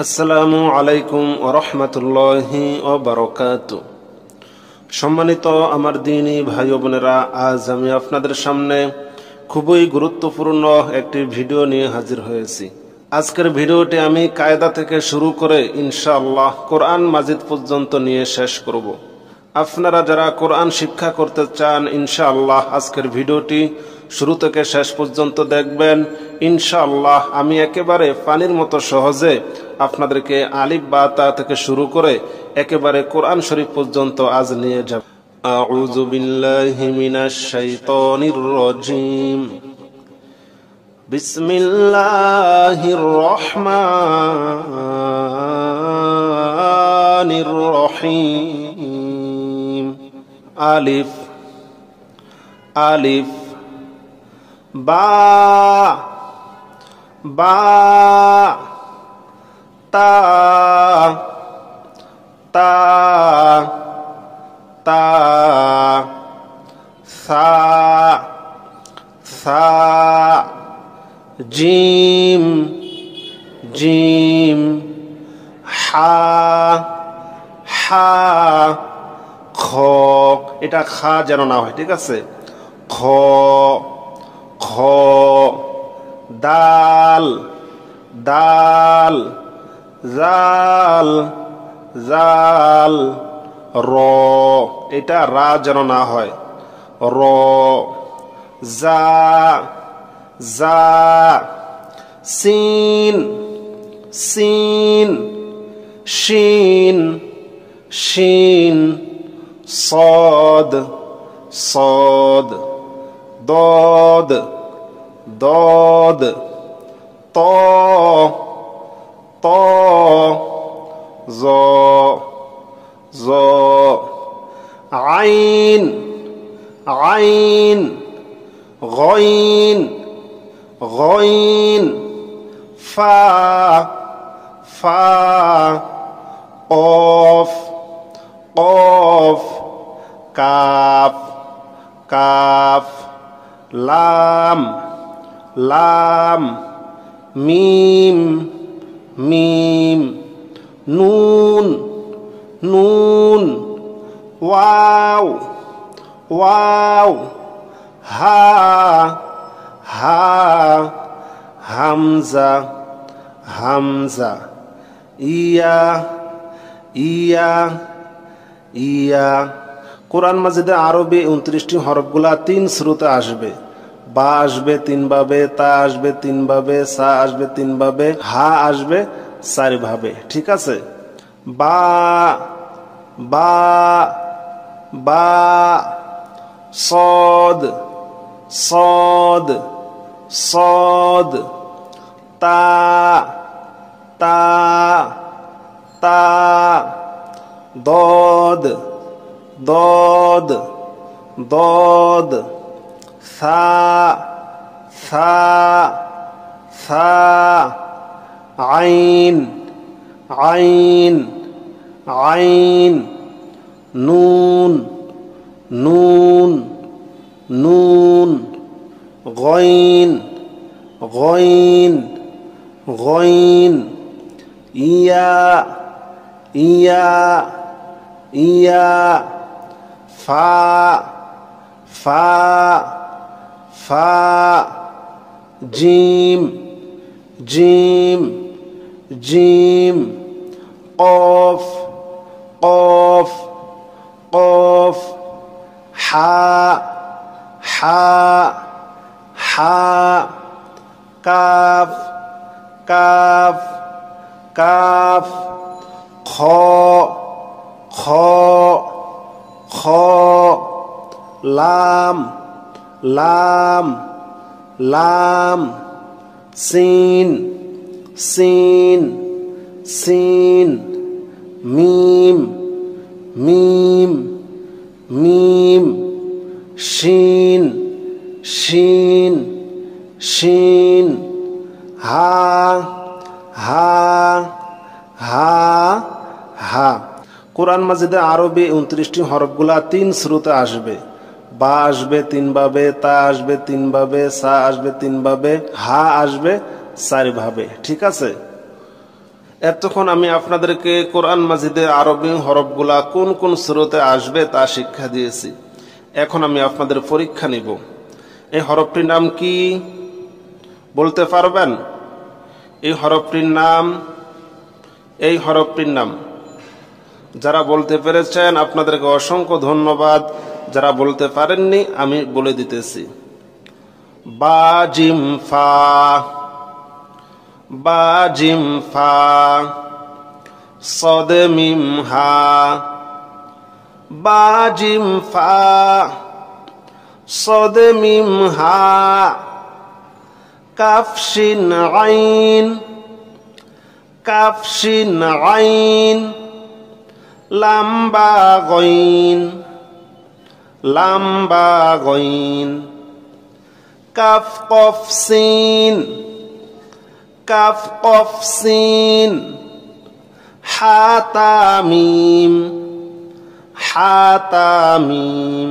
আসসালামু আলাইকুম ওয়া রাহমাতুল্লাহি ওয়া বারাকাতুহু। সম্মানিত আমার দ্বীনী ভাই ও বোনেরা, আজ আমি আপনাদের সামনে খুবই গুরুত্বপূর্ণ একটি ভিডিও নিয়ে হাজির হয়েছি। আজকের ভিডিওটি আমি কায়দা থেকে শুরু করে ইনশাআল্লাহ কোরআন মাজিদ পর্যন্ত নিয়ে শেষ করব। আপনারা যারা কোরআন শিক্ষা করতে চান, ইনশাআল্লাহ আজকের ভিডিওটি শুরু থেকে শেষ পর্যন্ত দেখবেন। ইনশাআল্লাহ আমি একেবারে পানির মতো সহজে আপনাদেরকে আলিফ বা তা থেকে শুরু করে একেবারে কোরআন শরীফ পর্যন্ত আজ নিয়ে যাব। আউযু বিল্লাহি মিনাশ শাইতানির রাজীম। বিসমিল্লাহির রহমানির রহিম। আলিফ আলিফ বা বা তা তা তা সা সা জিম জিম হা হা খ। এটা খা যেন না হয়, ঠিক আছে? খ খ দাল দাল জাল জাল র। এটা রা যেন না হয়। র জা জা সিন সিন শিন শিন صاد صاد ضاد ضاد طا طا ظا ظا عين عين غين غين فا فا قاف قاف কাফ কাফ লাম লাম মিম মিম নুন নুন ওয়াও ওয়াও হা হা হামজা হামজা ইয়া ইয়া ইয়া। কোরআন মাজিদে আরবি 29টি হরফগুলা 3 শুরুতে আসবে। বা আসবে 3 ভাবে, তা আসবে 3 ভাবে, সা আসবে 3 ভাবে, হা আসবে 4 ভাবে, ঠিক আছে? বা বা বা صاد صاد صاد তা তা তা ضاد ضاد ضاد ثا ثا ثا عين عين عين نون نون نون غين غين غين ইয়া ইয়া ইয়া ফা ফা ফা জিম জিম জিম কফ কফ কফ হা হা হা কাফ কাফ কাফ খ খ খ লাম লাম লাম সিন সিন সিন মিম মিম মিম শিন শিন শিন হা হা হা হা। কোরআন মাজিদে আরবি 29টি হরফগুলা 3 শুরুতে আসবে। বা আসবে 3 ভাবে, তা আসবে 3 ভাবে, সা আসবে 3 ভাবে, হা আসবে 4 ভাবে, ঠিক আছে? এতক্ষণ আমি আপনাদেরকে কোরআন মাজিদে আরবি হরফগুলা কোন কোন সূরাতে আসবে তা শিক্ষা দিয়েছি। এখন আমি আপনাদের পরীক্ষা নিব। এই হরফটির নাম কি বলতে পারবেন? এই হরফটির নাম যারা বলতে পেরেছেন আপনাদেরকে অসংখ্য ধন্যবাদ। যারা বলতে পারেননি আমি বলে দিতেছি। বা জিম ফা, বা জিম ফা, সদ মিম হা, বা জিম ফা, সদ মিম হা, কাফ শিন আইন, কাফ শিন আইন, লাম বা গইন, লাম বা গইন, কাফ কফ সিন, কাফ কফ সিন, হা তা মিম, হা তা মিম,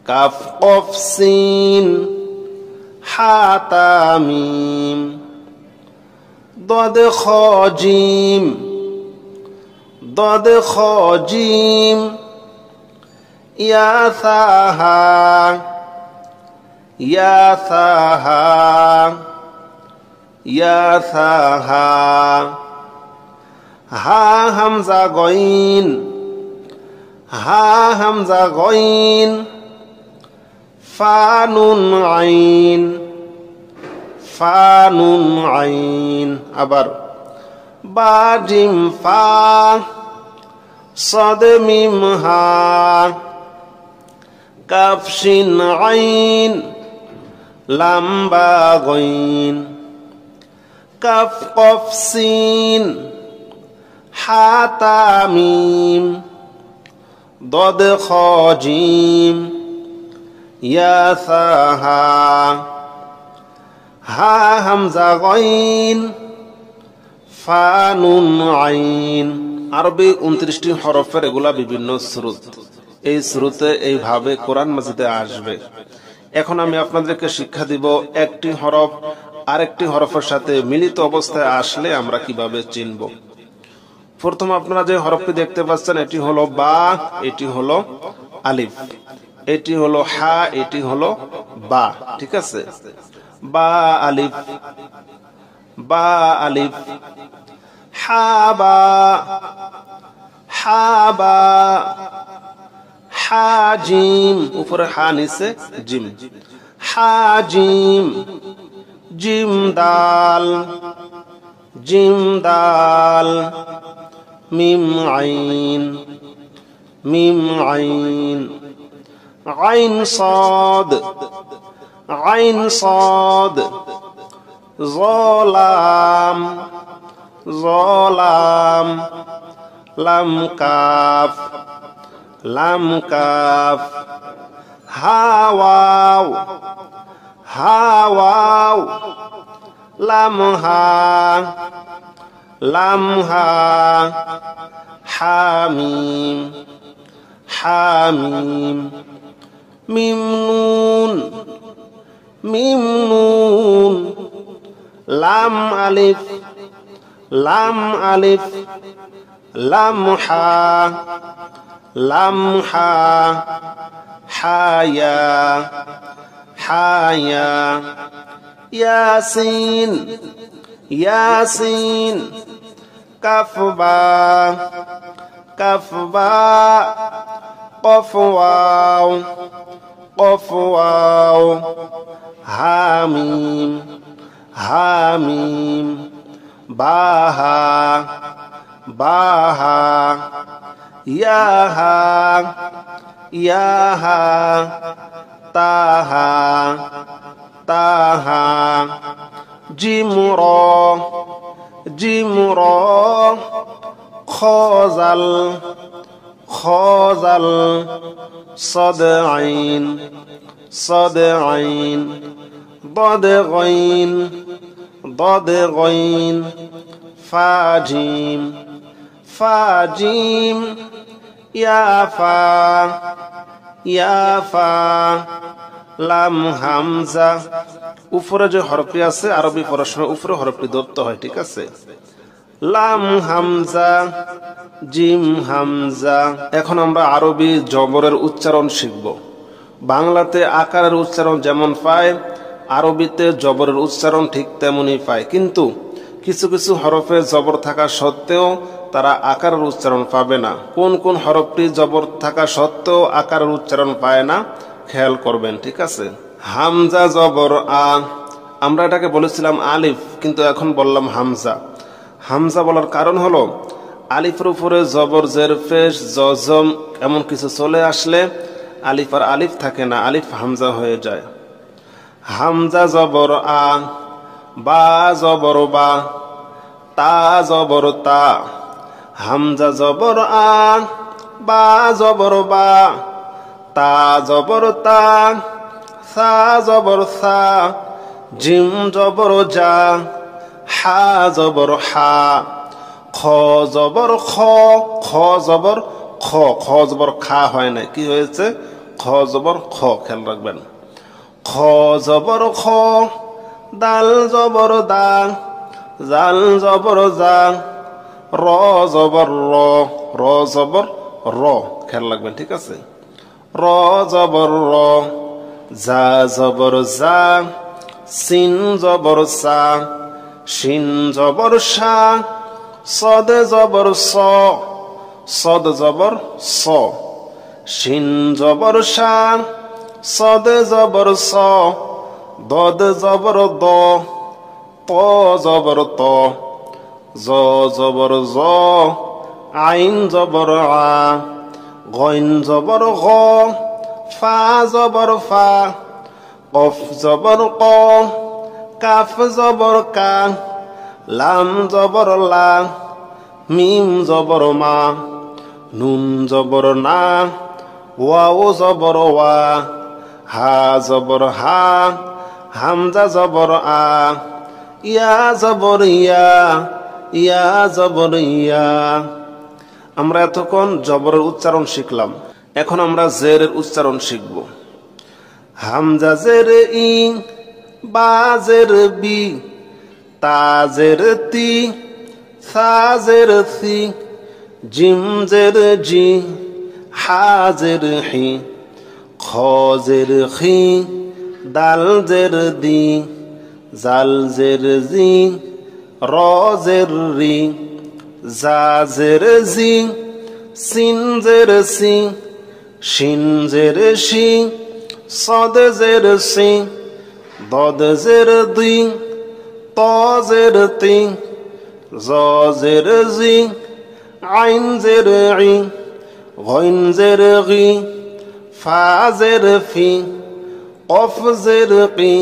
কাফ কফ সিন, হা তা মিম, দদ খ জিম, দদ খ জিম, ইয়া সা হা, ইয়া সা হা, ইয়া সা হা, হা হামজা গইন, হা হামজা গইন, ফা নুন আইন, ফা নুন আইন। আবার বা জিম ফা, সদ মিম হা, কাফ শিন আইন, লাম বা গইন, কাফ কফ সিন, হা তা মিম, দদ খ জিম, ইয়া সা হা, হা হামজা গইন, ফা নুন আইন। আরবি 29টি হরফের এগুলা বিভিন্ন শ্রুত। এই শ্রুতে এইভাবে কোরআন মাজিদে আসবে। এখন আমি আপনাদেরকে শিক্ষা দিব একটি হরফ আরেকটি হরফের সাথে মিলিত অবস্থায় আসলে আমরা কিভাবে চিনব। প্রথম আপনারা যে হরফটি দেখতে পাচ্ছেন এটি হলো বা, এটি হলো আলিফ, এটি হলো হা, এটি হলো বা। ঠিক আছে, বা আলিফ, বা আলিফ, হা বা, হা বা, হা জিম, উপরে হা নিচে জিম, হা জিম, জিম দাল, জিম দাল, মিম আইন, মিম আইন, আইন সাদ, আইন সাদ, জলাম, জলাম, লাম কাফ, লাম কাফ, হা ওয়াও, হা ওয়াও, লাম হা, লাম হা, হা মিম, হা মিম, মিম নুন, মিম নুন, লাম আলিফ, লাম আলিফ, লাম হা, লাম হা, হা ইয়া, হা ইয়া, ইয়াসিন, ইয়াসিন, কাফ বা, কাফ বা, কফ ওয়াও, কফ ওয়াও, হা মিম, হা মিম, বা হা, বা হা, ইয়া হা, ইয়া হা, তা হা, তা হা, জিম র, জিম র, খজাল, খজাল, সদ আইন, সদ আইন, ضد غين، ضد غين، فا جيم، فا جيم، يا فا، يا فا، লাম হামজা। উপরে যে হরফটি আছে আরবি পড়াশোনার উপরে হরফটি ধরতে হয়। ঠিক আছে, লাম হামজা, জিম হামজা। এখন আমরা আরবি জবরের উচ্চারণ শিখব। বাংলাতে আকারের উচ্চারণ যেমন পায়, আরবিতে জবরের উচ্চারণ ঠিক তেমনই পায়, কিন্তু কিছু কিছু হরফে জবর থাকা সত্ত্বেও তারা আকারের উচ্চারণ পাবে না। কোন কোন হরফটি জবর থাকা সত্ত্বেও আকারের উচ্চারণ পায় না খেয়াল করবেন, ঠিক আছে? হামজা জবর আ, আমরা এটাকে বলেছিলাম আলিফ, কিন্তু এখন বললাম হামজা। হামজা বলার কারণ হলো আলিফের উপরে জবর, জের, পেশ, জজম এমন কিছু চলে আসলে আলিফ আর আলিফ থাকে না, আলিফ হামজা হয়ে যায়। হামজা জবর আ, বা জবর বা, তা জবর তা। হামজা জবর আ, বা জবর বা, তা জবর তা, সা জবর সা, জিম জবর জা, হা জবর হা, খ জবর খ, খ জবর খ, খ জবর খা হয় না, কি হয়েছে? খ জবর খ, খেয়াল রাখবেন। খ জবর খ, দাল জবর দা, জাল জবর জা, র জবর র, র জবর র, খেয়াল রাখবেন, ঠিক আছে? র জবর র, জা জবর জা, সিন জবর সা, শিন জবর সা, সদ জবর স, সদ জবর স, শিন জবর সা, সদ জবর স, দদ জবর দ, ত জবর ত, জ জবর জ, আইন জবর আ, গইন জবর গ, ফা জবর ফা, কফ জবর ক, কাফ জবর কা, লাম জবর লা, মিম জবর মা, নুন জবর না, ওয়াও জবর ওয়া, হা জবর হা, হামজা জবর আ, ইয়া জবর ইয়া, ইয়া জবর ইয়া। আমরা এতক্ষণ জবরের উচ্চারণ শিখলাম, এখন আমরা জেরের উচ্চারণ শিখব। হামজা জের ই, বা জের বি, তা জের তি, সা জের সি, জিম জের জি, হা জের হি, খ জের খি, দাল জের দি, জাল জের জি, র জের রি, জা জের জি, সিন জের সি, শিন জের শি, সদ জের সি, দদ জের দি, ত জের তি, জ জের জি, আইন জের ই, গইন জের গি, ফা জের ফি, কফ জের কি,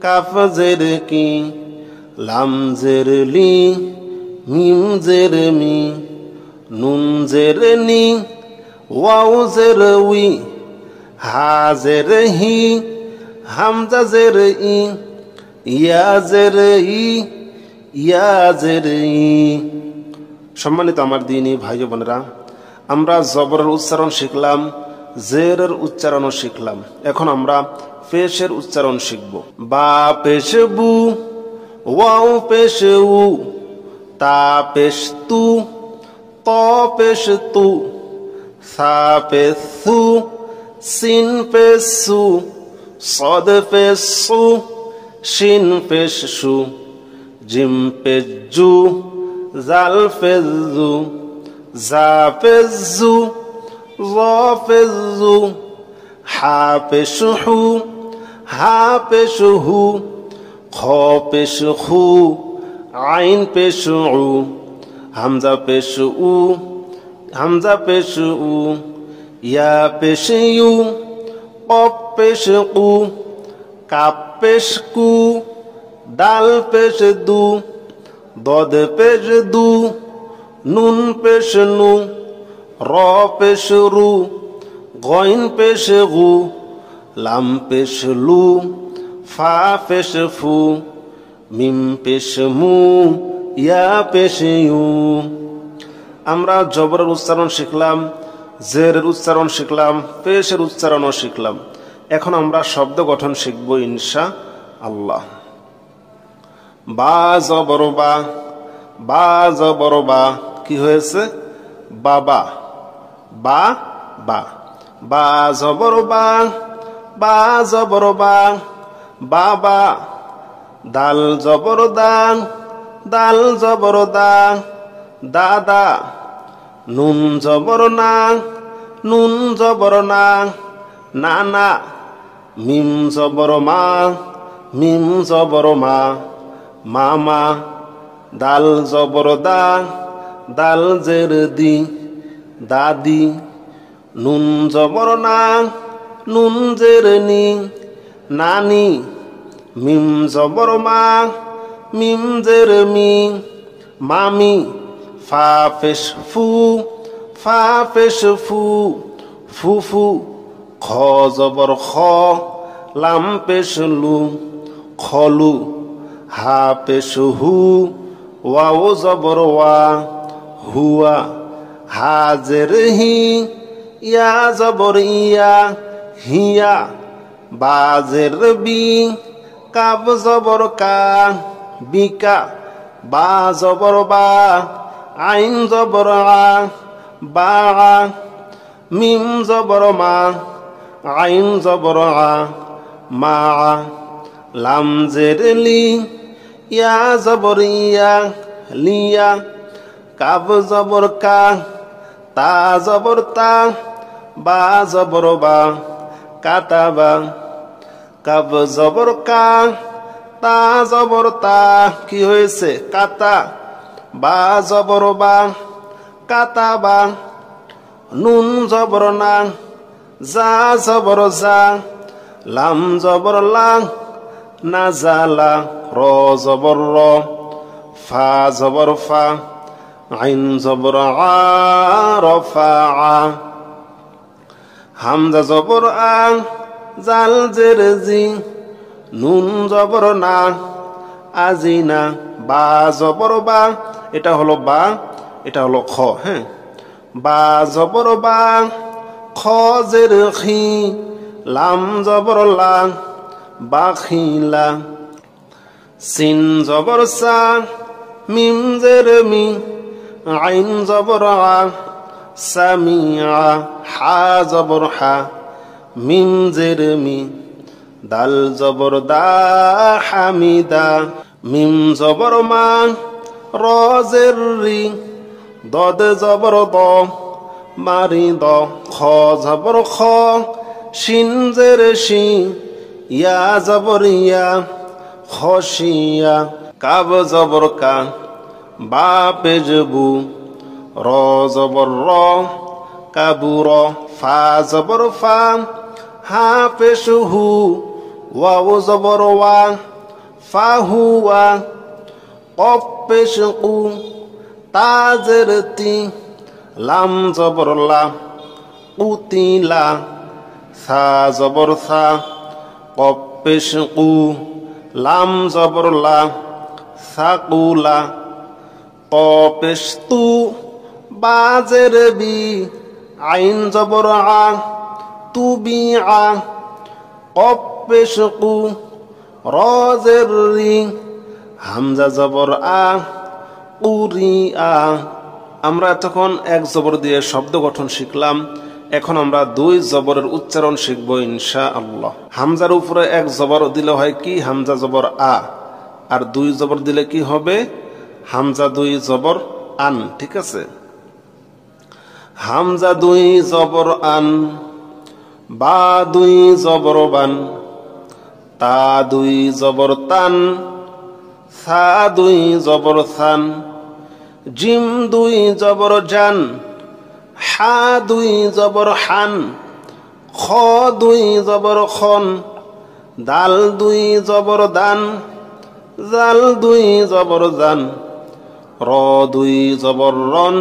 কাফ জের কি, লাম জের লি, মিম জের মি, নুন জের নি, ওয়াও জের উই, হা জের হি, হামজা জের ই, ইয়া জের ই, ইয়া জের ই। সম্মানিত আমার দিনী ভাই বোনেরা, আমরা জবরের উচ্চারণ শিখলাম, জেরের উচ্চারণও শিখলাম। এখন আমরা পেশের উচ্চারণ শিখব। বা পেশ বু, ওয়াও পেশ উ, তা পেশ তু, ত পেশ তু, সা পেশ সু, সিন পেশ সু, সদ পেশ সু, শিন পেশ সু, জিম পেশ জু, জাল পেশ জু, জা পেশ জু, জ পেশ জু, হা পেশ হু, হা পেশ হু, খ পেশ খু, আইন পেশ উ, হামজা পেশ উ, হামজা পেশ উ, ইয়া পেশ ইউ, কফ পেশ কু, কাপ পেশ কু, দাল পেশ দু, দদ পেশ দু, নুন পেশ নু, র পেশ রু, গইন পেশ গু, লাম পেশ লু, ফা পেশ ফু, মিম পেশ মু, ইয়া পেশ ইউ। আমরা জবরের উচ্চারণ শিখলাম, জেরের উচ্চারণ শিখলাম, পেশের উচ্চারণও শিখলাম। এখন আমরা শব্দ গঠন শিখব ইনশা আল্লাহ। বা জবর বা, বা জবর বা, কি হয়েছে? বাবা, বা বা। বা জবর বা, বা জবর বা, বাবা। দাল জবর দা, দাল জবর দা, দাদা। নুন জবর না, নুন জবর না, নানা। মিম জবর মা, মিম জবর মা, মামা। দাল জবর দা, দাল জের দি, দাদি। নুন জবর না, নুন জের নি, নানি। মিম জবর মা, মিম জের মি, মামি। ফা পেশ ফু, ফা পেশ ফু, ফুফু। খ জবর খ, লাম পেশ লু, খলু। হা পেশ হু, ওয়াও জবর ওয়া, হুয়া। হা জের হি, ইয়া জবর ইয়া, হিয়া। বা জের বি, কাব জবর কা, বিকা। বা জবর বা, আইন জবর আ, বা। মিম জবর মা, আইন জবর আ, মা। লাম জের লি, ইয়া জবর ইয়া, লিয়া। কাব জবর কা, তা জবর তা, বা জবর বা, কাতাবা। কাব জবর কা, তা জবর তা, কি হয়েছে? কাতা। বা জবর বা, কাতাবা। নুন জবর না, যা জবর যা, লাম জবর লা, না জালা। র জবর র, ফা জবর ফা, আইন জবর আ, রফা আ। হামজা জবর আ, জাল জের জি, নুন জবর না, আজিনা। বা জবর বা, এটা হলো বা, এটা হলো খ। হ্যাঁ, বা জবর বা, খ জের খি, লাম জবর লা, বাখিলা। সিন জবর সা, মিম জের মি, আইন জবর আ, সামিআ। হা জবর হা, মিম জের মি, দাল জবর দা, হামিদা। মিম জবর মা, র জের রি, দদ জবর দ, মারি দ। খ জবর খ, শিন জের শি, ইয়া জবর ইয়া, খসিয়া। কাব জবর কা, বা পেশ বু, র জবর র, কাবুর। ফা জবর ফা, হা পেশ হু, ওয়াও জবর ওয়া, ফাহুয়া। কফ পেশ কু, তা জের তি, লাম জবর লা, কুতিলা। সা জবর সা, কফ পেশ কু, লাম জবর লা, সাকুলা। ত পেশ তু, বা জের বি, আইন জবর আ, তুবি আ। কফ পেশ কু, র জের রি, হামজা জবর আ, উরি আ। আমরা এতক্ষণ এক জবর দিয়ে শব্দ গঠন শিখলাম। এখন আমরা দুই জবরের উচ্চারণ শিখব ইনশাআল্লাহ। হামজার উপরে এক জবর দিলে হয় কি? হামজা জবর আ। আর দুই জবর দিলে কি হবে? হামজা দুই জবর আন। ঠিক আছে, হামজা দুই জবর আন, বা দুই জবর বান, তা দুই জবর তান, সা দুই জবর সান, জিম দুই জবর জান, হা দুই জবর হান, খ দুই জবর খন, দাল দুই জবর দান, জাল দুই জবর জান, র দুই জবর রন,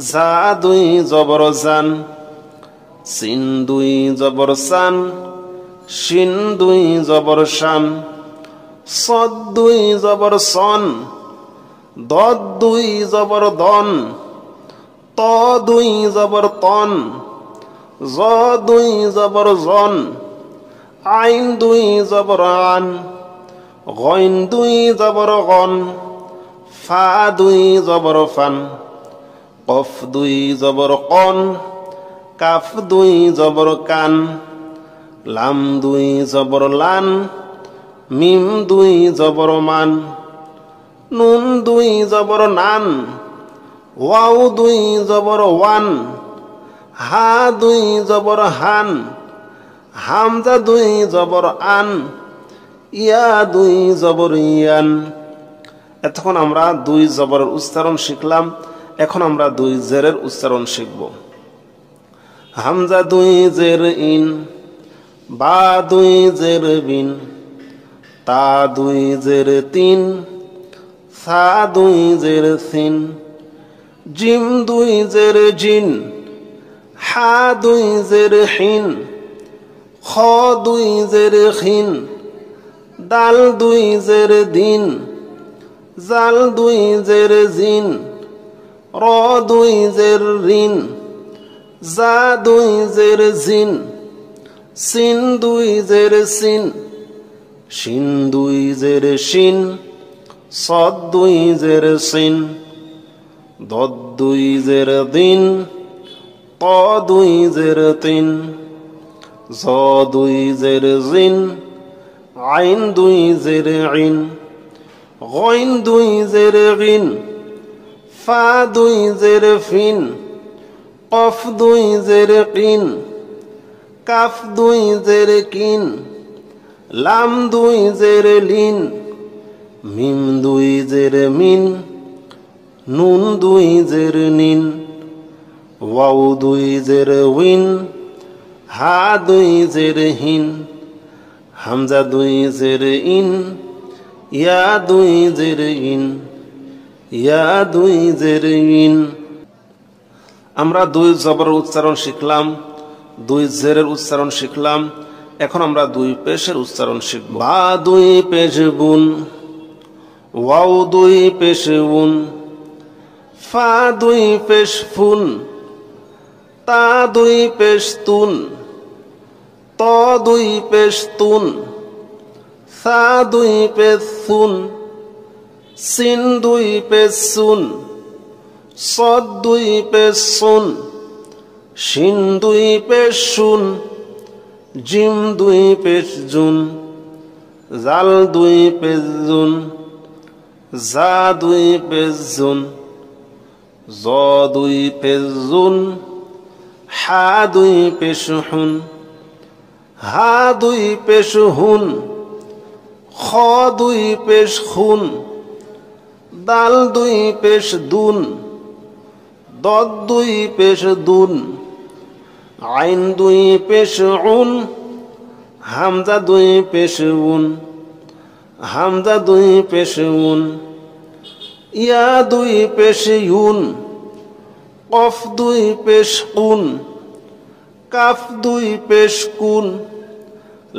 জা দুই জবর জান, সিন দুই জবর সান, শিন দুই জবর শান, সদ দুই জবর সন, দদ দুই জবর দন, ত দুই জবর তন, জ দুই জবর জন, আইন দুই জবর আন, গইন দুই জবর গন, ফা দুই জবর ফান, কফ দুই জবর কন, কাফ দুই জবর কান, লাম দুই জবর লান, মিম দুই জবর মান, নুন দুই জবর নান, ওয়াও দুই জবর ওয়ান, হা দুই জবর হান, হামজা দুই জবর আন, ইয়া দুই জবর ইয়ান। এতক্ষণ আমরা দুই জবরের উচ্চারণ শিখলাম। এখন আমরা দুই জেরের উচ্চারণ শিখব। হামজা দুই জের ইন, বা দুই জের বিন, তা দুই জের তিন, সা দুই জের সিন, জিম দুই জের জিন, হা দুই জের হিন, খ দুই জের খিন, দাল দুই জের দিন, জাল দুই জের জিন, র দুই জের রিন, জা দুই জের জিন, সিন দুই জের সিন, শিন দুই জের শিন, সদ দুই জের সিন, দদ দুই জের দিন, ত দুই জের তিন, জ দুই জের জিন, আইন দুই জের ইন, গইন দুই জের গিন, ফা দুই জের ফিন, কফ দুই জের কিন, কাফ দুই জের কিন, লাম দুই জের লিন, মিম দুই জের মিন, নুন দুই জের নিন, ওয়াও দুই জের উইন, হা দুই জের হিন, হামজা দুই জের ইন, ইয়া দুই জের ইন, ইয়া দুই জের ইন। আমরা দুই জবরের উচ্চারণ শিখলাম, দুই জেরের উচ্চারণ শিখলাম। এখন আমরা দুই পেশের উচ্চারণ শিখব। বা দুই পেশ বুন, ওয়াও দুই পেশ উন, ফা দুই পেশ ফুন, তা দুই পেশ তুন, ত দুই পেশ তুন, সা দুই পেশ সুন, সিন দুই পেশ সুন, সদ দুই পেশ সুন, শিন দুই পেশ শুন, জিম দুই পেশ জুন, জাল দুই পেশ জুন, জা দুই পেশ জুন, জ দুই পেশ জুন, হা দুই পেশ হুন, হা দুই পেশ হুন, খ দুই পেশ খুন, দাল দুই পেশ দুন, দদ দুই পেশ দুন, আইন দুই পেশ উন, হামজা দুই পেশ উন, হামজা দুই পেশ উন, ইয়া দুই পেশ ইউন, কফ দুই পেশ কুন, কাফ দুই পেশ কুন,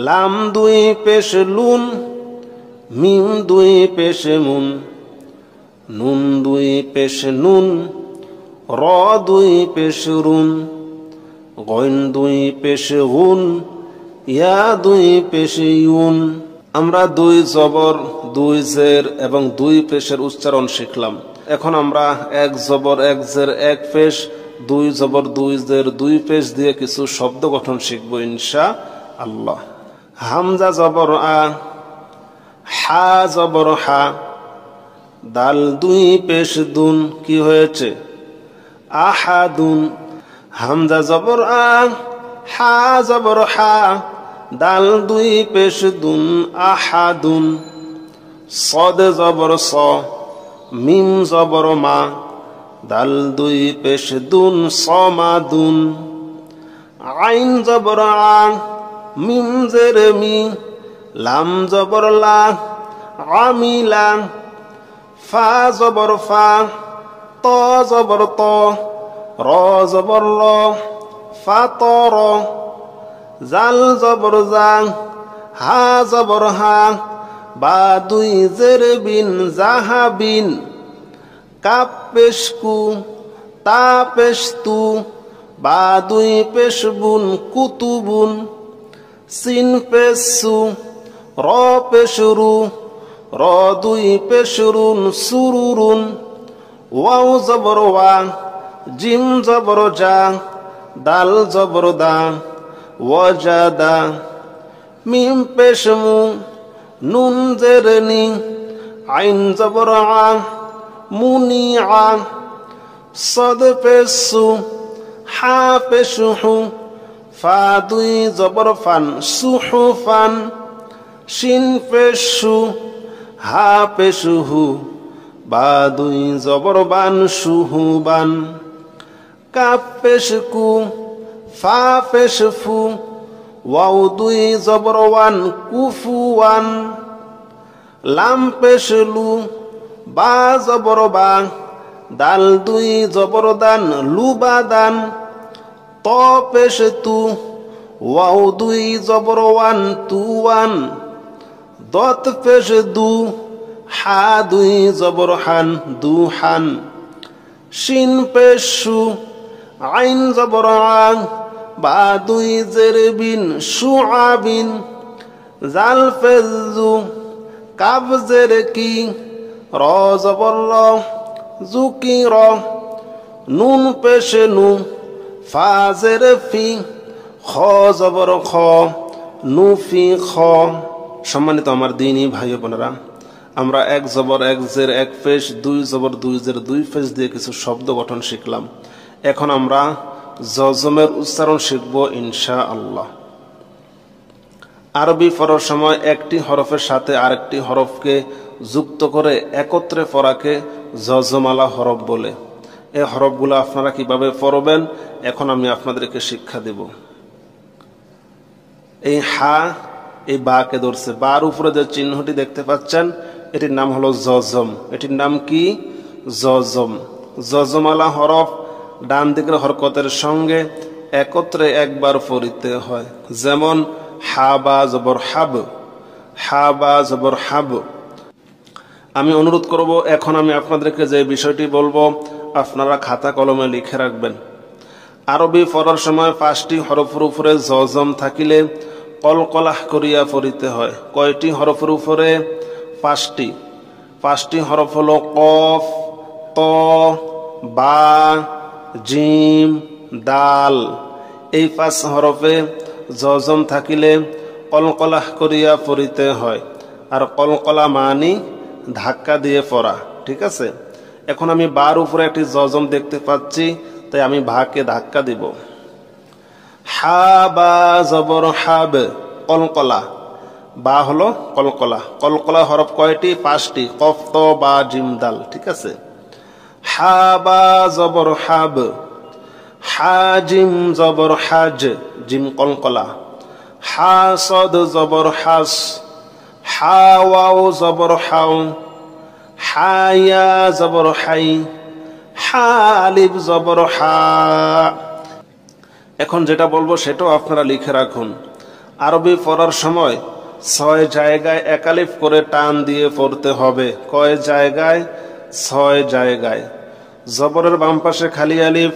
লাম দুই পেশ লুন, মিম দুই পেশ মুন, নুন দুই পেশ নুন, র দুই পেশ রুন, গইন দুই পেশ গুন, ইয়া দুই পেশ ইউন। আমরা দুই জবর, দুই জের এবং দুই পেশের উচ্চারণ শিখলাম। এখন আমরা এক জবর, এক জের, এক পেশ, দুই জবর, দুই জের, দুই পেশ দিয়ে কিছু শব্দ গঠন শিখবো ইনশাআল্লাহ। হামজা জবর আ, হা জবর হা, দাল দুই পেশ দুন, কি হয়েছে? আহাদুন। হামজা জবর আ, হা জবর হা, দাল দুই পেশ দুন, আহাদুন। সদ জবর স, মিম জবর মা, দাল দুই পেশ দুন, সমাদুন। আইন জবর আ, মিম জের মি, লাম জবর লা, আমিলা। ফা জবর ফা, ত জবর ত, র জবর র, ফাতর। জাল জবর জা, হা জবর হা, বা দুই জের বিন, জাহাবিন। কাপ পেশ কু, তা পেশ তু, বা দুই পেশ বুন, কুতুবুন। সিন পেশ সু, র পেশ রু, র দুই পেশ রুন সুরুরুন, ওয়াও জবর ওয়া, জিম জবর জা, দাল জবর দা, ওয়াজাদা, মিম পেশ মু, নুন জের নি, আইন জবর আ, মুনি আ, সদ পেশ সু, হা পেশ হু, ফা দুই জবর ফান সুহু ফান, শিন পেশ সু, হা পেশ হু, বা দুই জবর বান সুহু বান, কাপ পেশ কু, ফা পেশ ফু, ওয়াও দুই জবর ওয়ান কুফু ওয়ান, লাম পেশ লু, বা জবর বা, দাল দুই জবর দান লুবা দান, ত পেশ তু, ওয়াও দুই জবর ওয়ান তু ওয়ান, দত পেশ দু, হা দুই জবর হান দু হান, শিন পেশ সু, আইন জবর আং, বা দুই জের বিন শুআবিন, জাল পেশ জু, কাব জের কি, র জবর র, জুকি র, নুন পেশ নু, ফা জের ফি, খ জবর খ, নু ফি খ। সম্মানিত আমার দ্বীনী ভাই বোনেরা, আমরা এক জবর এক জের এক পেশ, দুই জবর দুই জের দুই পেশ দিয়ে কিছু শব্দ গঠন শিখলাম। এখন আমরা জজমের উচ্চারণ শিখব ইনশাআল্লাহ। আরবি পড়ার সময় একটি হরফের সাথে আরেকটি হরফকে যুক্ত করে একত্রে পড়াকে জজমালা হরফ বলে। এই হরফগুলো আপনারা কিভাবে পড়বেন এখন আমি আপনাদেরকে শিক্ষা দেব। এই হা এই বা কে ধরছে, বার উপরে যে চিহ্নটি দেখতে পাচ্ছেন এটির নাম হলো জজম। এটির নাম কি? জজম। জজমালা হরফ ডান দিকের হরকতের সঙ্গে একত্রে একবার পড়িতে হয়। যেমন হা বা জবর হাব, হা বা জবর হাব। আমি অনুরোধ করব এখন আমি আপনাদেরকে যে বিষয়টি বলবো আপনারা খাতা কলমে লিখে রাখবেন। আরবি পড়ার সময় 5টি হরফের উপরে জজম থাকিলে কলকলাহ করিয়া পড়িতে হয়। কয়টি হরফের উপরে? 5টি। 5টি হরফ হলো কফ, ত, বা, জিম, দাল। এই 5 হরফে জজম থাকিলে কলকলাহ করিয়া পড়িতে হয়। আর কলকলা মানি ধাক্কা দিয়ে পড়া, ঠিক আছে? এখন আমি বার উপরে একটি জজম দেখতে পাচ্ছি, তাই আমি ভাকে ধাক্কা দিব। হা বা জবর হাব, কলকলা। বা হলো কলকলা। কলকলা হরফ কয়টি? 5টি। কফ, ত, বা, জিম, দাল, ঠিক আছে? হা বা জবর হাব, হা জিম জবর হাজ, জিম কলকলা। হা সদ জবর হাস, হা ওয়াও জবর হাও, হা ইয়া জবর হাই, হা আলিফ জবর হা। এখন যেটা বলবো সেটাও আপনারা লিখে রাখুন। আরবি পড়ার সময় 6 জায়গায় একালিফ করে টান দিয়ে পড়তে হবে। কয় জায়গায়? 6 জায়গায়। জবরের বাম পাশে খালি আলিফ,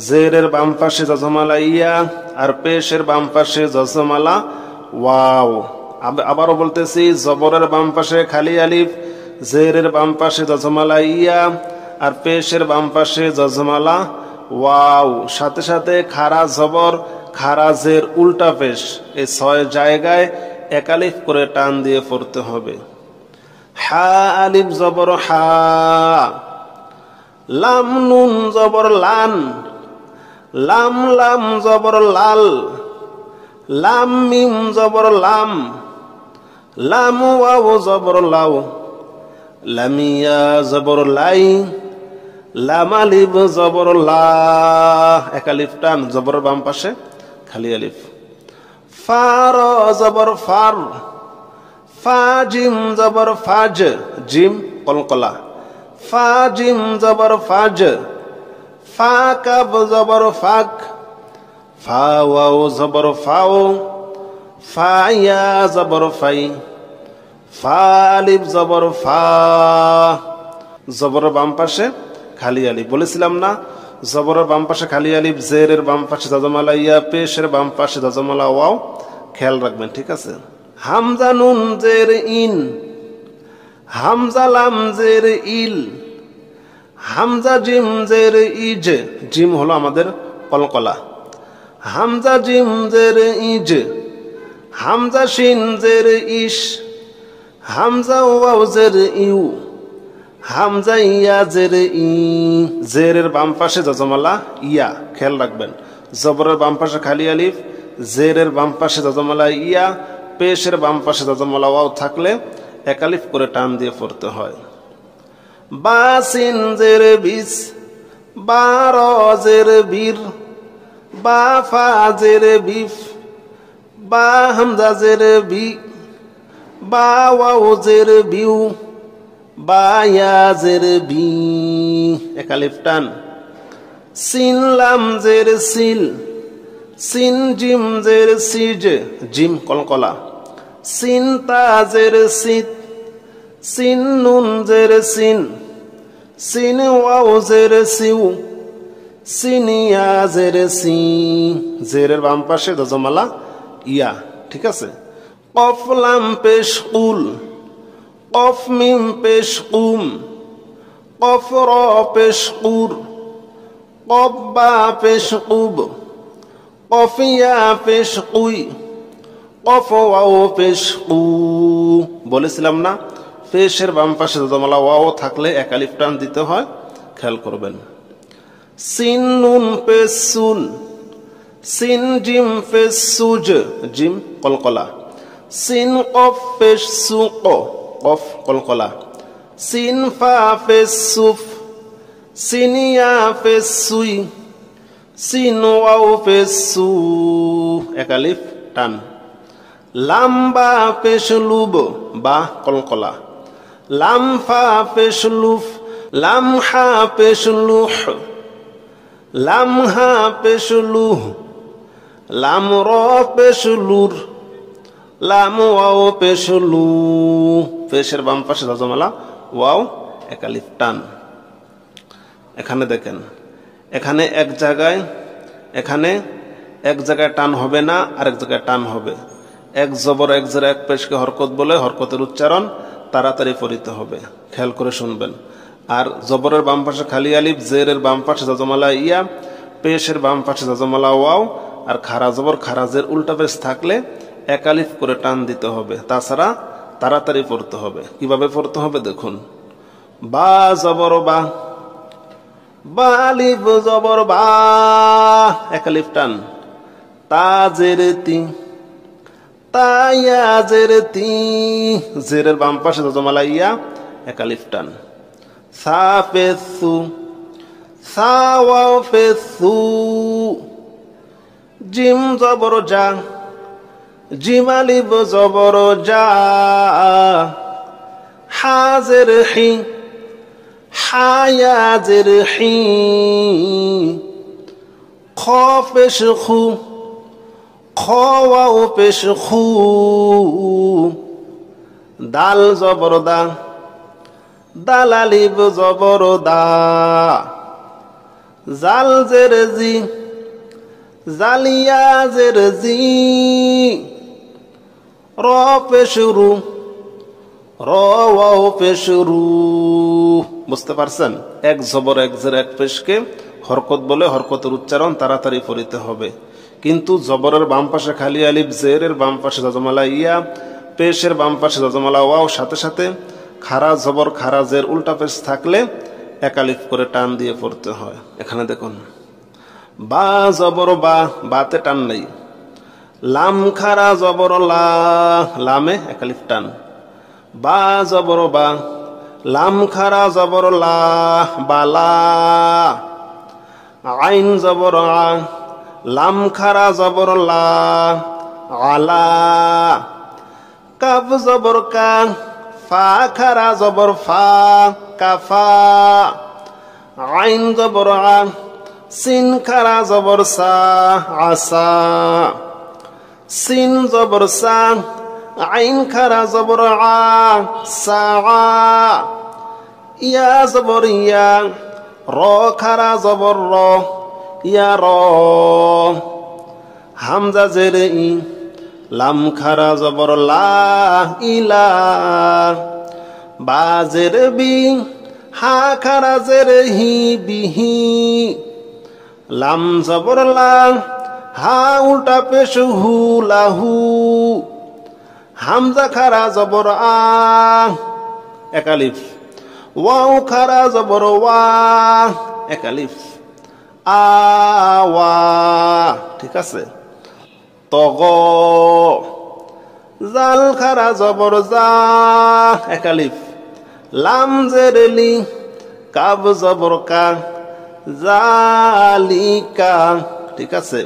জেরের বাম পাশে জজমালা ইয়া, আর পেশের বাম পাশে জজমালা ওয়াও। আবারও বলতেছি, জবরের বাম পাশে খালি আলিফ, জেরের বাম পাশে জজমালা ইয়া, আর পেশের বাম পাশে জজমালা ওয়াও। সাথে সাথে খারা জবর, খারা জের, উল্টা পেশ। এই 6 জায়গায় একালিফ করে টান দিয়ে পড়তে হবে। হা আলিফ জবর হা, লাম নুন জবর লান, লাম লাম জবর লাল, লাম মিম জবর লাম, লাম ওয়াও জবর লাও, লামিয়া জবর লাই, লাম আলিফ জবর লা। একালিফ টান, জবরের বাম পাশে খালি আলিফ। ফার জবর ফার, ফা জিম জবর ফাজ, জিম কলকলা। ফা জিম জবর ফাজ, ফা কাব জবর ফাক, ফা ওয়াও জবর ফাও, ফা ইয়া জবর ফাই, ফা আলিফ জবর ফা। জবরের বাম পাশে খালি আলিফ। বলেছিলাম না, জবরের বাম পাশে খালি আলিফ, জেরের বাম পাশে জজমালা ইয়া, পেশের বাম পাশে জজমালা ওয়াও। খেয়াল রাখবেন, ঠিক আছে? হামজা নুন জের ইন, হামজা লাম জের ইল, হামজা জিম জের ইজ, জিম হলো আমাদের কলকলা, হামজা জিম জের ইজ, হামজা শিন জের ইশ, হামজা ওয়াও জের ইউ, হামজা ইয়া জের ই, জেরের বাম পাশে যজমালা ইয়া, খেয়াল রাখবেন। জবরের বাম পাশে খালি আলিফ, জেরের বাম পাশে যজমালা ইয়া, পেশের বাম পাশে যজমালা ওয়াও থাকলে এক আলিফ করে টান দিয়ে পড়তে হয়। বা সিন জের বিস, বা র জের বীর, বা ফা জের বিফ, বা হামজা জের বি, বা ওয়াও জের বিউ, বা ইয়া জের বি, এক আলিফ টান। সিন লাম জের সিল, সিন জিম জের সিজ, জিম কলকলা, সিন তা জের সিত, সিন নুন জের সিন, সিন ওয়াও জের সিউ, সিন ইয়া জের সি, জেরের বাম পাশে যজমালা ইয়া, ঠিক আছে। কফ লাম পেশ কুল, কফ মিম পেশ কুম, কফ র পেশ কুর, কফ বা পেশ কুব, কফ ইয়া পেশ কুই, কফ ওয়াও পেশ কু। বলেছিলাম না পেশের বাম পাশে যজমালা ওয়াও থাকলে এক আলিফ টান দিতে হয়, খেয়াল করবেন। সিন নুন পেশ সুন, সিন জিম পেশ সুজ, জিম কলকলা, সিন কফ পেশ সুক, কফ কলকলা, সিন ফা পেশ সুফ, সিন ইয়া পেশ সুই, সিন ওয়াও পেশ সু, এক আলিফ টান। লাম বা পেশ লুব, বা কলকলা, লাম ফা পেশ লুফ, লাম হা পেশ লুহ, লাম হা পেশ লুহ, লাম র পেশ লুর, লাম ওয়াও পেশ লু, পেশের বাম পাশে যজমালা ওয়াও, এক আলিফ টান। এখানে দেখেন, এখানে এক জায়গায় টান হবে না, আরেক জায়গায় টান হবে। এক জবর এক জের এক পেশকে হরকত বলে, হরকতের উচ্চারণ তাড়াতাড়ি পড়িতে হবে, খেয়াল করে শুনবেন। আর জবরের বাম পাশে খালি আলিফ, জেরের বাম পাশে যজমালা ইয়া, পেশের বাম পাশে যজমালা ওয়াও, আর খারা জবর খারা জের উল্টা পেশ থাকলে এক আলিফ করে টান দিতে হবে, তাছাড়া তাড়াতাড়ি পড়তে হবে। কিভাবে পড়তে হবে দেখুন। বা জবর বা, বা আলিফ জবর বা, এক আলিফ টান। তা জের তি, তা ইয়া জের তি, জেরের বাম পাশে যজমালা ইয়া, এক আলিফ টান। সা পেশ সু, সা ওয়াও পেশ সু, জিম জবর জা, জিম আলিফ জবর জা, হা জের হি, হা ইয়া জের হি, খ পেশ খু, খ ওয়াও পেশ খু, দাল জবর দা, দাল আলিফ জবর দা, জাল জের জি, জালিয়া জের জি, র পেশ রু, র ওয়াও পেশ রু। বুঝতে পারছেন? এক জবর এক জের এক পেশকে হরকত বলে, হরকতের উচ্চারণ তাড়াতাড়ি পড়িতে হবে। কিন্তু জবরের বাম পাশে খালি আলিফ, জেরের বাম পাশে যজমালা ইয়া, পেশের বাম পাশে যজমালা ওয়াও, সাথে সাথে খারা জবর খারা জের উল্টা পেশ থাকলে এক আলিফ করে টান দিয়ে পড়তে হয়। এখানে দেখুন, বা জবর বা, বাতে টান নেই। লাম খারা জবর লা, লামে এক আলিফ টান। বা জবর বা, লাম খারা জবর লা, বালা। আইন জবর আ, লাম খারা জবর লা, আলা। কাফ জবর কা, ফা খারা জবর ফা, কাফা। আইন জবর আ, সিন খারা জবর সা, আসা। সিন জবর সা, আইন খারা জবর আ, সা। ইয়া জবর ইয়া, র খারা জবর র, ইয়া র। হামজা জের ই, লাম খারা জবর লা, ইলা। বাজের বি হা খারাজের হি বিহি লাম জবর লা হা উল্টা পেশ হু লাহু হামজা খারা জবর আ এক আলিফ ওয়াও খারা জবর ওয়া এক আলিফ আওয়া ঠিক আছে তগ জাল খারা জবর জা এক আলিফ লাম জের লি কাব জবর কা জালিকা ঠিক আছে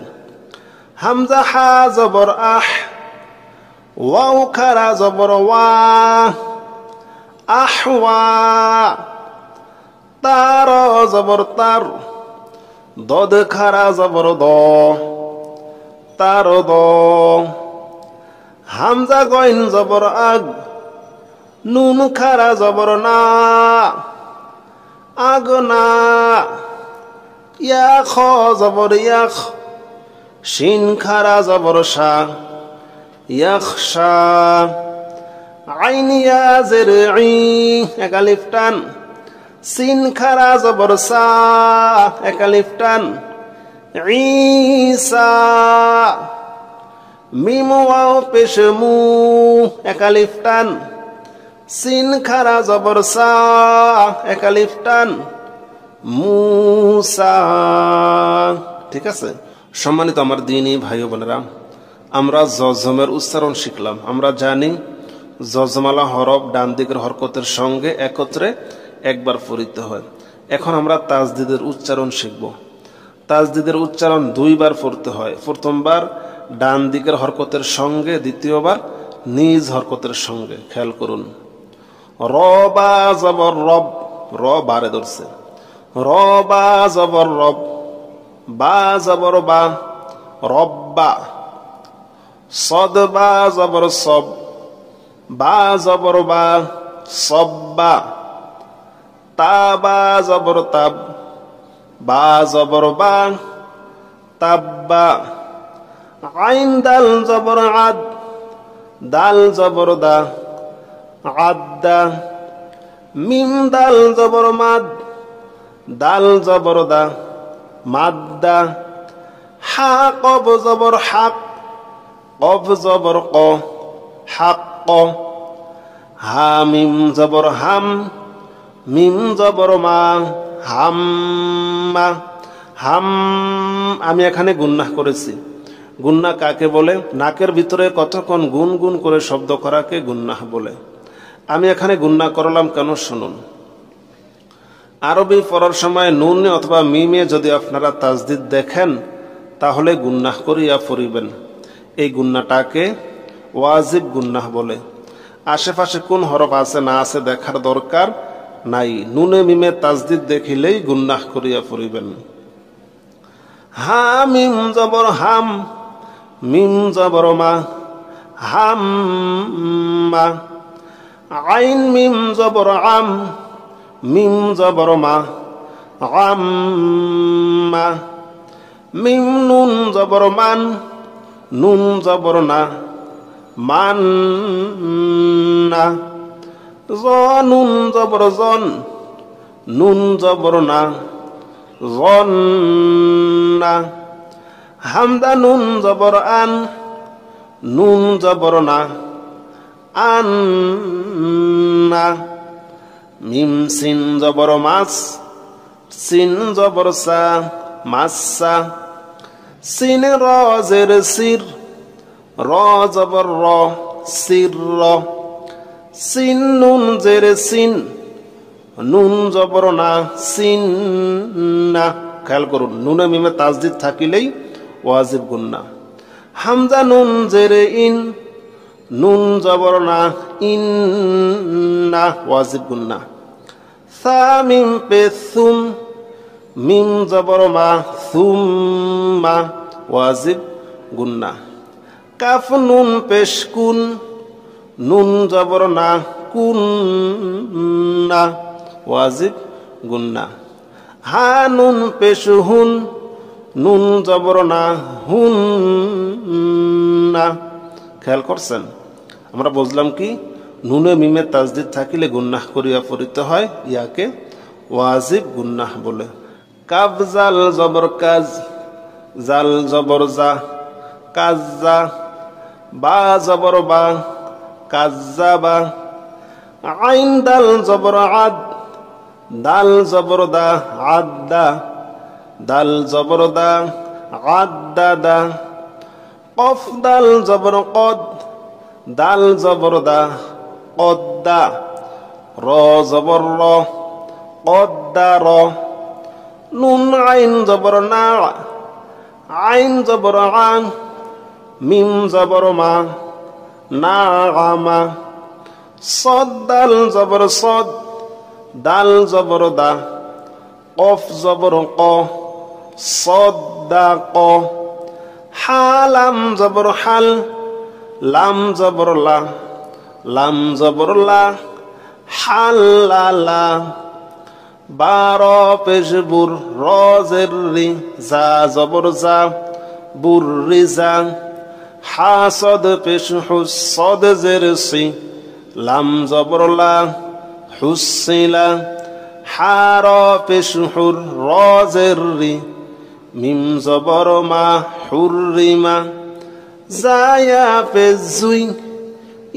হামজা হা জবর আহ ওয়াও খারা জবর ওয়া আহওয়া তার জবর তার দদ খারা জবর দ তার দ হামজা গইন জবর আগ নুন খারা জবর না আগ না ইয়া খ জবর ইয়াখ শিন খারা জবর শা ইয়াখশা আইন ইয়া জের ই এক আলিফ টান সিন খারা জবর সা এক আলিফ টান ঈসা মিম ওয়াও পেশ মু এক আলিফ টান সিন খারা জবর সা এক আলিফ টান মুসা ঠিক আছে সম্মানিত আমার দ্বীনী ভাই বোনেরা আমরা জজমের উচ্চারণ শিখলাম আমরা জানি জজমালা হরফ ডান দিকের হরকতের সঙ্গে একত্রে একবার পড়িত হয় এখন আমরা তাজদিদের উচ্চারণ শিখব তাজদিদের উচ্চারণ দুইবার পড়তে হয় প্রথমবার ডান দিকের হরকতের সঙ্গে দ্বিতীয়বার নিজ হরকতের সঙ্গে খেয়াল করুন র বা জবর রব র বারে ধরছে র বা জবর রব বা জবর বা রব্বা সদ বা জবর সব বা জবর বা সব্বা তা বা জবর তাব বা জবর বা তাব্বা আইন দাল জবর আদ দাল জবর দা আদ্দা মিম দাল জবর মাদ দাল জবর দা মাদ্দা হা কব জবর হাক কব জবর ক হাক ক হা মিম জবর হাম মিম জবর মা হাম্মা হাম আমি এখানে গুন্নাহ করেছি গুন্না কাকে বলে নাকের ভিতরে কতক্ষণ গুন গুন করে শব্দ করাকে গুন্নাহ বলে আমি এখানে গুন্না করলাম কেন শুনুন আরবি পড়ার সময় নুনে অথবা মিমে যদি আপনারা তাজদিদ দেখেন তাহলে গুন্নাহ করিয়া পড়িবেন এই গুন্নাটাকে ওয়াজিব গুন্নাহ বলে আশেপাশে কোন হরফ আছে না আছে দেখার দরকার নাই নুনে মিমে তাজদিদ দেখিলেই গুন্নাহ করিয়া পড়িবেন হা মিম জবর হাম মিম জবর মা হাম মা আইন মিম জবর আম মিম জবর মা আম্মা মিম নুন জবর মান নুন জবর না মান না জ নুন জবর জন নুন জবর না জন না হামদা নুন জবর আন নুন জবর না আন না মিম সিন জবর মাস সিন জবর সা মাসা সিন র জের সির র জবর র সির র সিন নুন জের সিন নুন জবর না সিন না খেয়াল করুন নুনে মিমে তাজদিদ থাকিলেই ওয়াজিব গুন্না হামজা নুন জেরে ইন নুন জবর না ইন না ওয়াজিব গুন্না সা মিম পে সুম মিম জবর মা সুম মা ওয়াজিব গুন্না কাফ নুন পেশ কুন নুন জবর না কুন না ওয়াজিব গুন্না হা নুন পেশ হুন নুন জবর না হুন না খেয়াল করছেন আমরা বুঝলাম কি নুনে মিমে তাজদিদ থাকিলে গুন্নাহ করিয়া পড়িতে হয়, ইয়াকে ওয়াজিব গুন্নাহ বলে। কাফ জাল জবর কাজ, জাল জবর জা, কাজ্জা। বা জবর বা, কাজ্জাবা। আইন দাল জবর আদ, দাল জবর দা, আদ্দা। দাল জবর দা, আদ্দা দা। কফ দাল জবর কদ, দাল জবর দা, কদ্দা। র জবর র, কদ্দা র। নুন আইন জবর না, আইন জবর আং। মিম জবর মা, না আমা। সদ দাল জবর সদ, দাল জবর দা। কফ জবর ক, সদ্দা ক। হা লাম জবর হাল, লাম জবর লা, লাম জবর লা। হাল্লালা। বার পেশ বুর, র জের রি, জা জবর জা, বুর রি জা। হা সদ পেশ হুস, সদ জের সি, লাম জবর লা, হুসিলা। হা র পেশ হুর, র জের রি, মিম জবর মা, হুররিমা। জায়া পেশ জুই,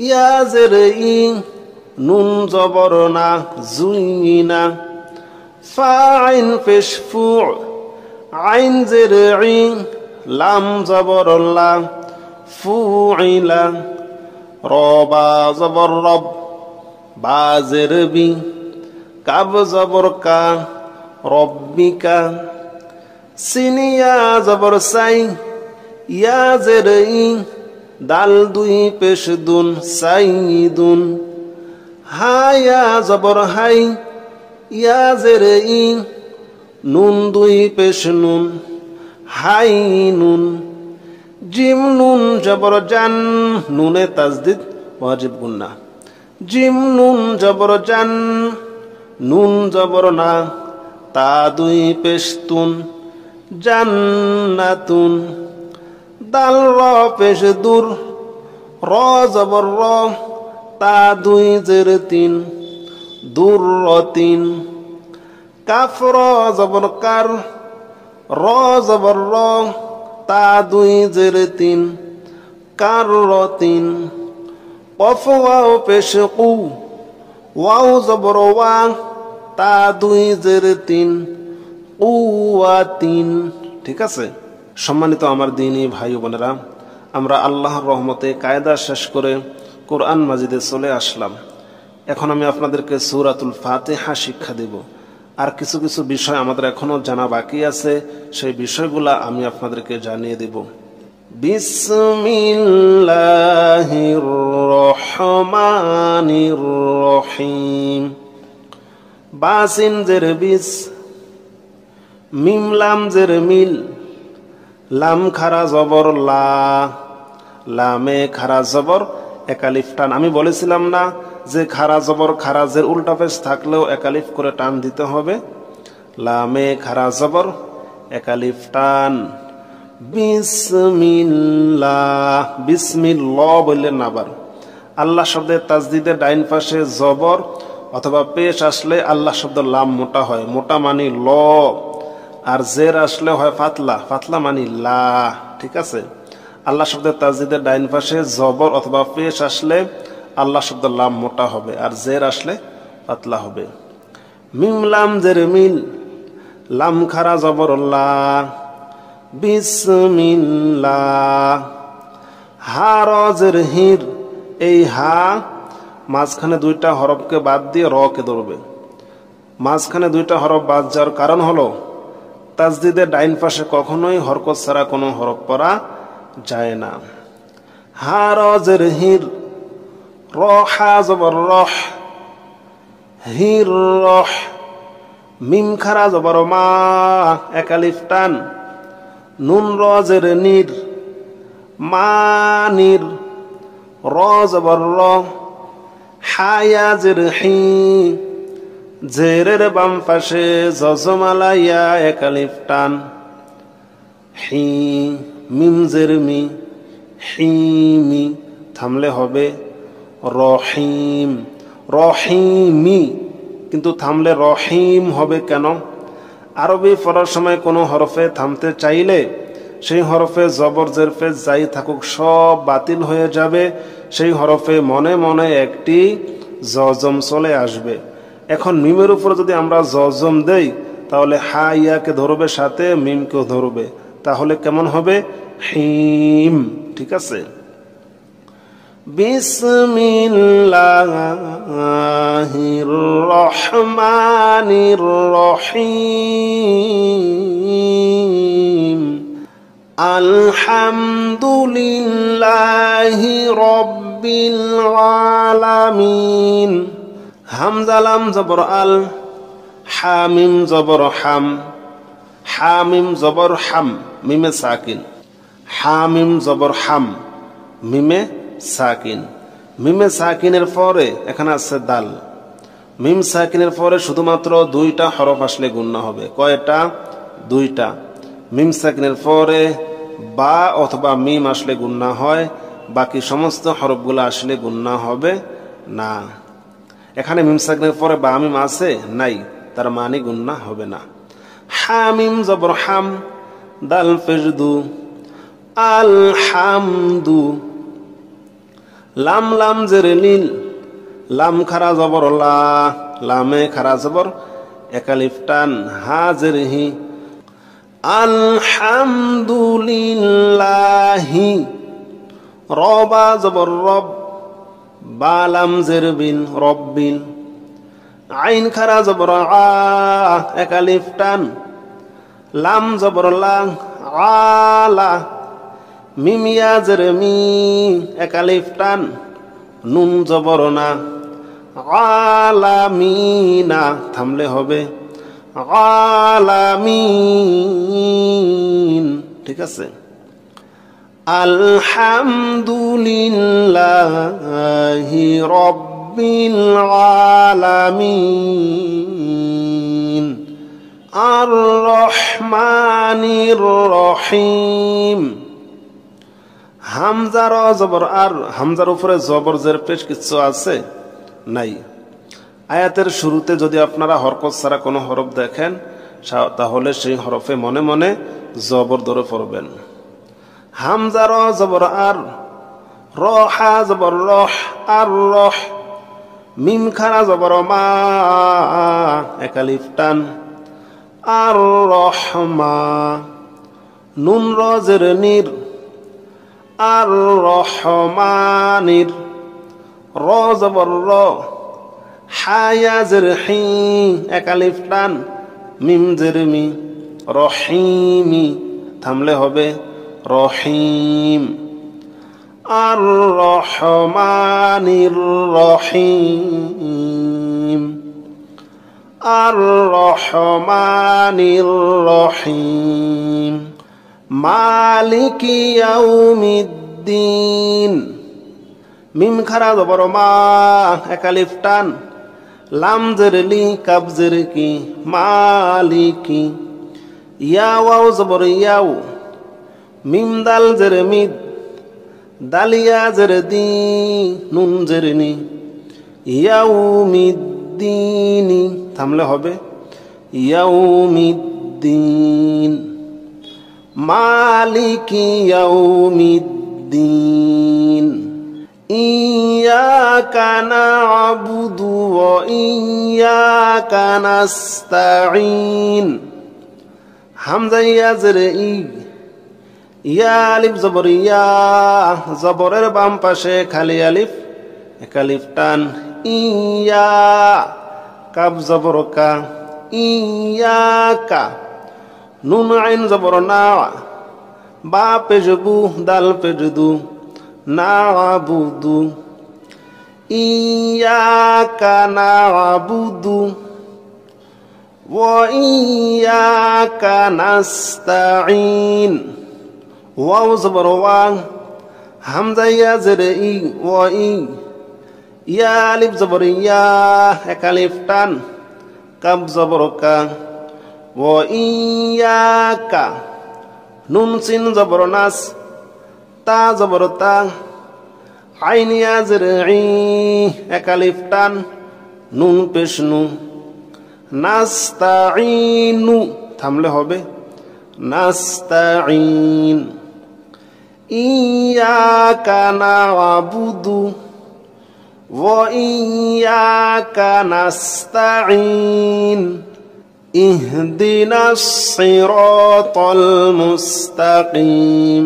ইয়া জের ই, নুন জবর না, জুইনা। ফা আইন পেশ ফু, আইন জের ই, লাম জবর লা, ফুইলা। র বা জবর রব, বা জের বি। কাব জবর কা, রব্বিকা। সিনিয়া জবর সাই, ইয়া জের ই, দাল দুই পেশ দুন, সাইদুন। হায়া জবর হাই, ইয়া জের ই, নুন দুই পেশ নুন, হাই নুন। জিম নুন জবর জান, নুনে তাজদিদ ওয়াজিব গুন্নাহ। জিম নুন জবর জান, নুন জবর না, তা দুই পেশ তুন, জান্নাতুন। দাল র পেশ দুর, র জবর র, তা দুই জের তিন, দুরতিন। কাফ র জবর কার, র জবর র, তা দুই জের তিন, কারতিন। কফ ওয়াও পেশ কু, ওয়াও জবর ওয়া, তা দুই জের তিন, কুওয়াতিন। ঠিক আছে। সম্মানিত আমার দ্বীনী ভাই বোনেরা, আমরা আল্লাহর রহমতে কায়দা শেষ করে কোরআন মাজিদে চলে আসলাম। এখন আমি আপনাদেরকে সূরাতুল ফাতিহা শিক্ষা দেব। আর কিছু কিছু বিষয় আমাদের এখনো জানা বাকি আছে, সেই বিষয়গুলা আমি আপনাদেরকে জানিয়ে দেব। বিসমিল্লাহির রহমানির রহিম। বাসিন জের বিস, মিম লাম জের মিল, লাম খারা জবর লা, লামে খারা জবর একালিফ টান। আমি বলেছিলাম না যে খারা জবর খারাজের উল্টা পেশ থাকলেও একালিফ করে টান দিতে হবে। লামে খারা জবর একালিফ টান। বিসমিল্লাহ, বিসমিল্লাহ বললেন না। আবার আল্লাহ শব্দের তাজদিদের ডাইন পাশে জবর অথবা পেশ আসলে আল্লাহ শব্দ লাম মোটা হয়, মোটা মানি ল। আর জের আসলে হয় ফাতলা, ফাতলা মানি লা। ঠিক আছে। আল্লাহ শব্দের তাজদিদের ডাইন পাশে জবর অথবা পেশ আসলে আল্লাহ শব্দ লাম মোটা হবে, আর জের আসলে পাতলা হবে। মিম লাম জের মিল, লাম খারা জবর লা, বিসমিল্লাহ। হা র জের হির, এই হা মাঝখানে দুইটা হরফকে বাদ দিয়ে র কে ধরবে। মাঝখানে দুইটা হরফ বাদ যাওয়ার কারণ হলো তাজদিদের ডাইন পাশে কখনোই হরকত ছাড়া কোনো হরফ পড়া যায় না। হা র জের হির, র হা জবর রহ, হির রহ। মিম খারা জবর মা, একালিফ টান। নুন র জের নির, মানির। র জবর র, হায়া জের হি, জেরের বাম পাশে জজমালা ইয়া একালিফ টান। হি মিম জের মি, হিমি। থামলে হবে রহিম, রহিমি, কিন্তু থামলে রহিম হবে কেন? আরবি পড়ার সময় কোনো হরফে থামতে চাইলে সেই হরফে জবর জের পেশ যাই থাকুক সব বাতিল হয়ে যাবে, সেই হরফে মনে মনে একটি জজম চলে আসবে। এখন মিমের উপর যদি আমরা জজম দেই তাহলে হা ইয়াকে ধরবে, সাথে মিমকেও ধরবে, তাহলে কেমন হবে? হিম। ঠিক আছে? বিসমিল্লাহির রহমানির রহিম আলহামদুলিল্লাহি রাব্বিল আলামিন। হামজা লাম জবর আল, হামিম জবর হাম, হামিম জবর হাম, মিমে সাকিন, হামিম জবর হাম, মিমে সাকিন। মিমে সাকিনের পরে এখানে আছে দাল। মিম সাকিনের পরে শুধুমাত্র দুইটা হরফ আসলে গুণনা হবে। কয়টা? দুইটা। মিম সাকিনের পরে বা অথবা মিম আসলে গুণনা হয়, বাকি সমস্ত হরফগুলো আসলে গুণনা হবে না। এখানে মিম সাকিনের পরে বা মিম আছে নাই, তার মানে গুণনা হবে না। হামিম জবর হাম, দাল পেশ দু, আলহামদু। লাম লাম জের লিল, লাম খারা জবর লা, লামে খারা জবর একালিফ টান, হা জের হি, আলহামদুলিল্লাহি। রবা জবর রব, বা লাম জের বিন, রব্বিল। আইন খারা জবর আ, একালিফ টান, লাম জবর লা, আলা। মিম ইয়া জের মি, একালিফ টান, নুন জবর না, আলামিনা। থামলে হবে আলামিন। ঠিক আছে? আলহামদুলিল্লাহি রাব্বিল আলামিন আর রহমানির রহিম। হামজার জবর আর, হামজার উপরে জবর জের পেশ কিছু আছে? নাই। আয়াতের শুরুতে যদি আপনারা হরকত ছাড়া কোনো হরফ দেখেন তাহলে সেই হরফে মনে মনে জবর ধরে পড়বেন। হামজার জবর আর, রহা জবর রহ, আর রহ। মিম খারা জবর মা, একালিফ টান, আর রহমা। নুন র জের নির, আর রহমানির। র জবর র, হায়া জের হি, একালিফ টান, মিম জের মি, রহিমি। থামলে হবে রহিম। আর রহমানির রহিম, আর রহমানির রহিম মালিকি ইয়াউমিদ্দিন। মিম খারা জবর মা, একালিফ টান, লাম জের লি, কাব জের কি, মালিকি। ইয়া ওয়াও জবর ইয়াও, মিম দাল জের মিদ, দালিয়া জের দি, নুন জের নি, ইয়াউমিদ্দিনি। থামলে হবে ইয়াউমিদ্দিন, মালিকি ইয়াউমিদ্দিন। ইয়াকা না'বুদু ওয়া ইয়াকা নাস্তাঈন। হামজা ইয়া জের ই, ইয়া আলিফ জবর ইয়া, জবরের বাম পাশে খালি আলিফ, একালিফ টান, ইয়া। কাব জবর কা, ইয়াকা। নুন আইন জবর না, বা পেজবু, দাল পেজদু, না'বুদু। ইয়াকা না'বুদু ওয়া ইয়াকা নাস্তাঈন। ওয়াও জবর ওয়া, হামজা ইয়া জের ই, ওয়া ই। ইয়া আলিফ জবর ইয়া, একালিফ টান, কাব জবর কা, ওয়া ইয়াকা। নুন সিন জবর নাস, তা জবর তা, আইন ইয়া জের ই, এক আলিফ টান, নুন পেশ নু। নাস্তাঈনু, থামলে হবে নাস্তাঈন। ইয়াকা না'বুদু ওয়া ইয়াকা নাস্তাঈন। ইহদিনাস সিরাতাল মুস্তাকিম।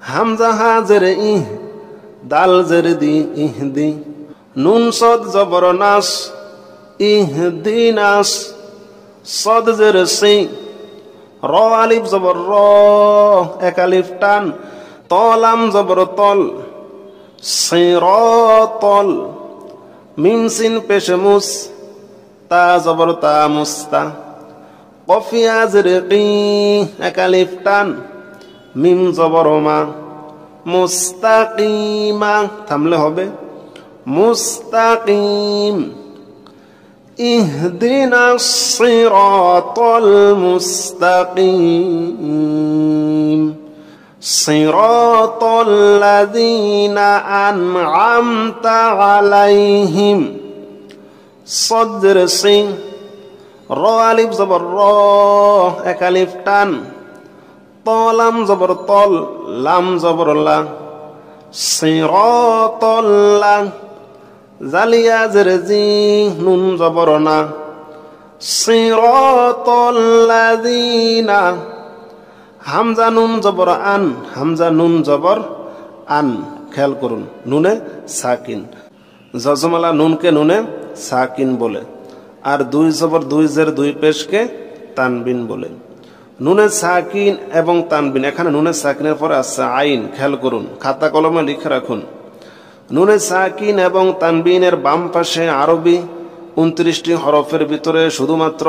হামজা হাজের ইহ, দাল জের দি, ইহদি। নুন সদ জবর নাস, ইহদিনাস। সদ জের সি, র আলিফ জবর র, এক আলিফ টান, তলাম জবর তল, সিরাতল। মিম সিন পেশ মুস, তা জবর তা, মুস্তা। কফ ইয়া জের কি, এক আলিফ টান, মিম জবর মা, মুস্তাকিমা, থামলে হবে মুস্তাকিম। ইহদিনাস সিরাতাল মুস্তাকিম। সিরাতাল লাযীনা আন'আমতা আলাইহিম। সদর সিং, র আলিফ জবর র, এক আলিফ টান, তলাম জবর তল, লাম জবর লা, সিরাতাল্লাহ। জালিয়া জের জি, নুন জবর না, সিরাতাল্লাযীনা। হামজা নুন জবর আন, হামজা নুন জবর আন, খেয়াল করুন, নুনে সাকিন। জজমালা নুনকে নুনে সাকিন বলে, আর দুই জবর দুই জের দুই পেশকে তানবিন বলে। নুনে সাকিন এবং তানবিন, এখানে নুনে সাকিনের পরে আছে আইন, খেয়াল করুন, খাতা কলমে লিখে রাখুন। নুনে সাকিন এবং তানবিনের বাম পাশে আরবি 29টি হরফের ভিতরে শুধুমাত্র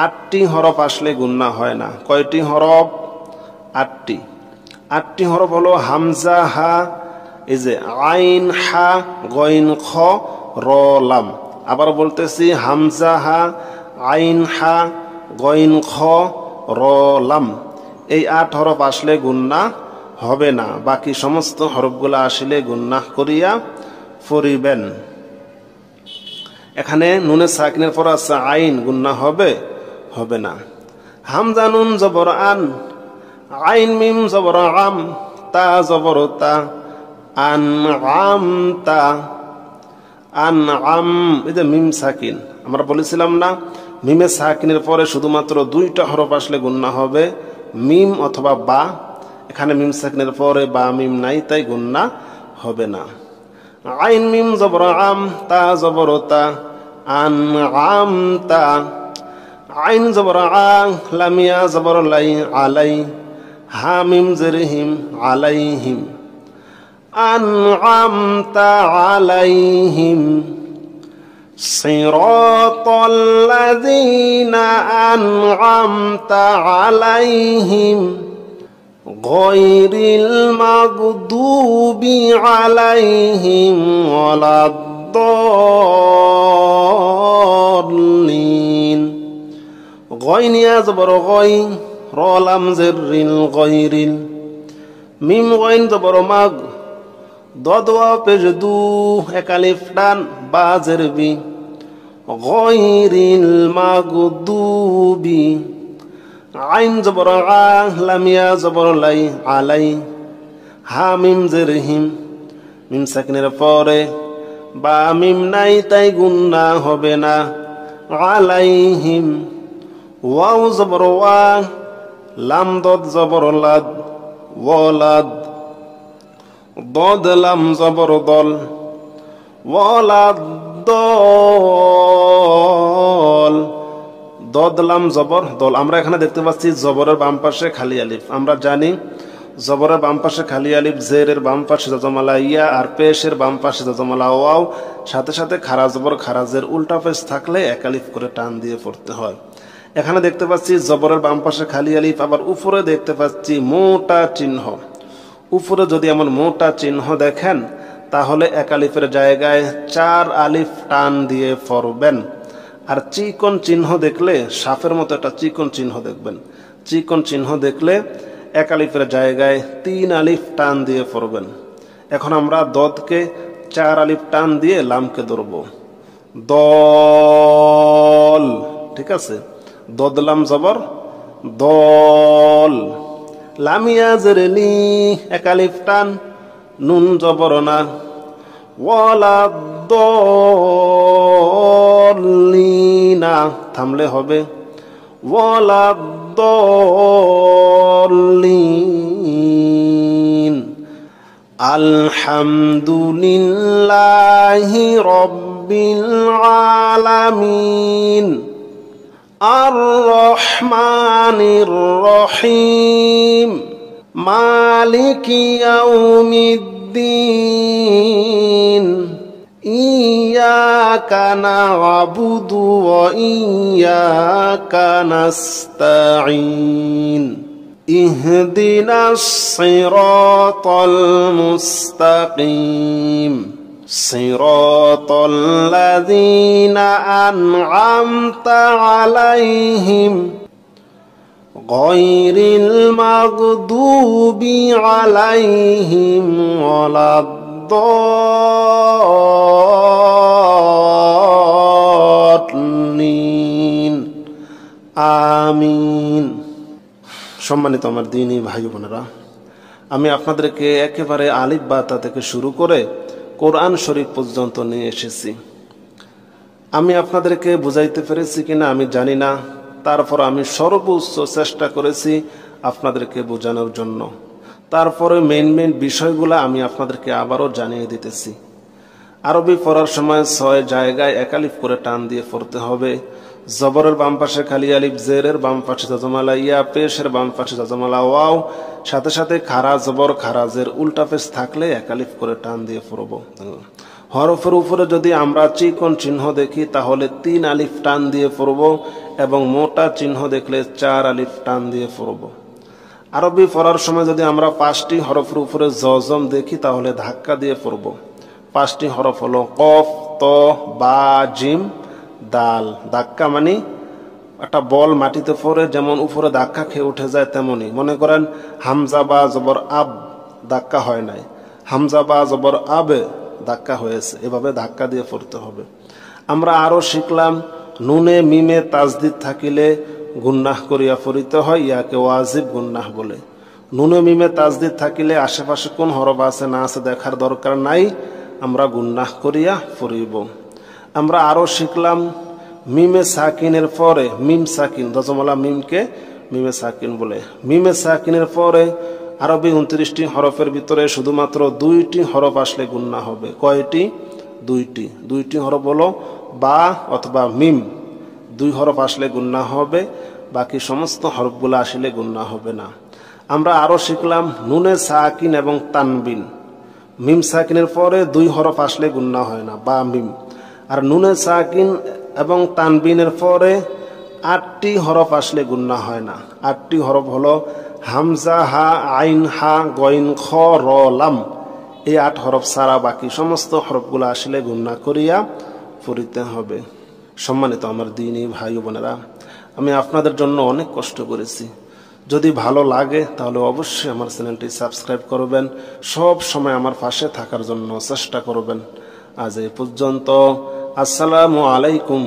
8টি হরফ আসলে গুন্না হয় না। কয়টি হরফ? 8টি। 8টি হরফ হলো হামজা, হা, এই যে আইন, হা, গইন, খ, র, লাম। আবার বলতেছি, হামজা, হা, আইন, হা, গইন, খ, র, লাম। এই 8 হরফ আসলে গুন্না হবে না, বাকি সমস্ত হরফগুলো আসলে গুন্নাহ করিয়া পড়িবেন। এখানে নুনে সাকিনের পর আছে আইন, গুন্না হবে? হবে না। হামজা নুন জবর আন, আইন মিম জবর আম, তা জবর তা, আন আম তা, আন আম। এই যে মিম সাকিন, আমরা বলেছিলাম না, মিমে সাকিনের পরে শুধুমাত্র 2টা হরফ আসলে গুন্না হবে, মিম অথবা বা। এখানে মিম সাকিনের পরে বা মিম নাই, তাই গুন্না হবে না। আইন মিম জবর আম, তা জবর তা, আন আম তা। আইন জবর আ, লামিয়া জবর লাই, আলাই, হা মিম জের হিম, আলাইহিম। আন আম তা আলাইহিম। সিরাতাল লাযীনা আন'আমতা আলাইহিম গায়রিল মাগদুবি আলাইহিম ওয়ালাদ-দাল্লিন। গয়নিয়া জবর গয়, র লাম জেরিল, গয়রিল। মিম গয়ন জবর মাগ, দদ ওয়া পেশ দু, এক আলিফ টান, বা জের বি, গায়রিল মাগদুবি। আইন জবর আ, লামিয়া জবর লাই, আলাই, হা মিম জের হিম, মিম সাকিনের পরে বা মিম নাই, তাই গুন্না হবে না। আলাইহিম। ওয়াও জবর ওয়া, লাম দদ জবর লাদ, ওয়ালাদ। দদ লাম জবর দল, ওয়ালাদ দল। দদ লাম জবর দল। আমরা এখানে দেখতে পাচ্ছি জবরের বাম পাশে খালি আলিফ। আমরা জানি জবরের বাম পাশে খালি আলিফ, জেরের বাম পাশে যজমালা ইয়া, আর পেশের বাম পাশে যজমালা ওয়াও, সাথে সাথে খারা জবর খারাজের উল্টা পেশ থাকলে এক আলিফ করে টান দিয়ে পড়তে হয়। এখানে দেখতে পাচ্ছি জবরের বাম পাশে খালি আলিফ, আবার উপরে দেখতে পাচ্ছি মোটা চিহ্ন। উপরে যদি এমন মোটা চিহ্ন দেখেন, তাহলে এক আলিফের জায়গায় 4 আলিফ টান দিয়ে পড়বেন। আর চিকন চিহ্ন দেখলে, সাপের মতো একটা চিকন চিহ্ন দেখবেন, চিকন চিহ্ন দেখলে এক আলিফের জায়গায় 3 আলিফ টান দিয়ে পড়বেন। এখন আমরা দদকে 4 আলিফ টান দিয়ে লামকে ধরব, দল। ঠিক আছে, দদ লাম জবর দল। লামিয়া জেরেলি 1 আলিফ টান, নুন জবর না, ওয়ালা দলিনা থামলে হবে, ওয়ালা দলিন। আলহামদুলিল্লাহি রব্বিল আলামিন আর রহমানির রহিম মালিকি ইয়াউমিদ্দিন ইয়্যাকা না'বুদু ওয়া ইয়্যাকা নাস্তাঈন ইহদিনাস সিরাতাল মুস্তাকিম সিরাতাল লাযীনা আন'আমতা আলাইহিম গায়রিল মাগদুবি আলাইহিম ওয়ালাদ-দাল্লিন। আমিন। সম্মানিত আমার দ্বীনী ভাই বোনেরা, আমি আপনাদেরকে একেবারে আলিফ বা তা থেকে শুরু করে কোরআন শরীফ পর্যন্ত নিয়ে এসেছি। আমি আপনাদেরকে বুঝাইতে পেরেছি কিনা আমি জানি না, তারপর আমি সর্বোচ্চ চেষ্টা করেছি আপনাদেরকে বোঝানোর জন্য। তারপরে মেইন বিষয়গুলো আমি আপনাদেরকে আবারও জানিয়ে দিতেছি। আরবি পড়ার সময় 6 জায়গায় 1 আলিফ করে টান দিয়ে পড়তে হবে। জবরের বাম পাশে খালি আলিফ, জেরের বাম পাশে জাজমালা ইয়া, পেশের বাম পাশে জাজমালা ওয়াও, সাথে সাথে খারা জবর খারা জের উল্টা পেশ থাকলে 1 আলিফ করে টান দিয়ে পড়ব। হরফের উপরে যদি আমরা চিকন চিহ্ন দেখি তাহলে 3 আলিফ টান দিয়ে পড়ব এবং মোটা চিহ্ন দেখলে 4 আলিফ টান দিয়ে পড়ব। আরবি পড়ার সময় যদি আমরা 5টি হরফের উপরে জজম দেখি তাহলে ধাক্কা দিয়ে পড়ব। 5টি হরফ হলো কফ, ত, বা, জিম, দাল। ধাক্কা মানে একটা বল মাটিতে পড়ে যেমন উপরে ধাক্কা খেয়ে উঠে যায়, তেমনি মনে করেন হামজা বা জবর আব ধাক্কা হয় নাই, হামজা বা জবর আবে ধাক্কা হয়েছে, এভাবে ধাক্কা দিয়ে পড়তে হবে। আমরা আরো শিখলাম নুনে মিমে তাজদিদ থাকিলে গুন্নাহ করিয়া পড়িতে হয়, ইয়াকে ওয়াজিব গুন্নাহ বলে। নুনে মিমে তাজদিদ থাকিলে আশেপাশে কোন হরফ আছে না আছে দেখার দরকার নাই, আমরা গুন্নাহ করিয়া পড়িব। আমরা আরো শিখলাম মিমে সাকিনের পরে মিম সাকিন, দজমালা মিমকে মিমে সাকিন বলে। মিমে সাকিনের পরে আরবি 29টি হরফের ভিতরে শুধুমাত্র 2টি হরফ আসলে গুন্নাহ হবে। কয়টি? 2টি হরফ হলো বা অথবা মিম। 2 হরফ আসলে গুন্নাহ হবে, বাকি সমস্ত হরফগুলো আসলে গুন্নাহ হবে না। আমরা আরো শিখলাম নুনে সাকিন এবং তানবিন। মিম সাকিনের পরে 2 হরফ আসলে গুন্নাহ হয় না, বা মিম। আর নুনে সাকিন এবং তানবিনের পরে 8টি হরফ আসলে গুন্নাহ হয় না। 8টি হরফ হলো হামজা, হা, আইন, হা, গইন, খ, র, লাম। এই 8 হরফ ছাড়া বাকি সমস্ত হরফগুলো আসলে গুন্নাহ করিয়া পড়িতে হবে। সম্মানিত আমার দ্বীনী ভাই বোনেরা, আমি আপনাদের জন্য অনেক কষ্ট করেছি। যদি ভালো লাগে তাহলে অবশ্যই আমার চ্যানেলটি সাবস্ক্রাইব করবেন, সব সময় আমার পাশে থাকার জন্য চেষ্টা করবেন। আজ এই পর্যন্ত। আসসালামু আলাইকুম।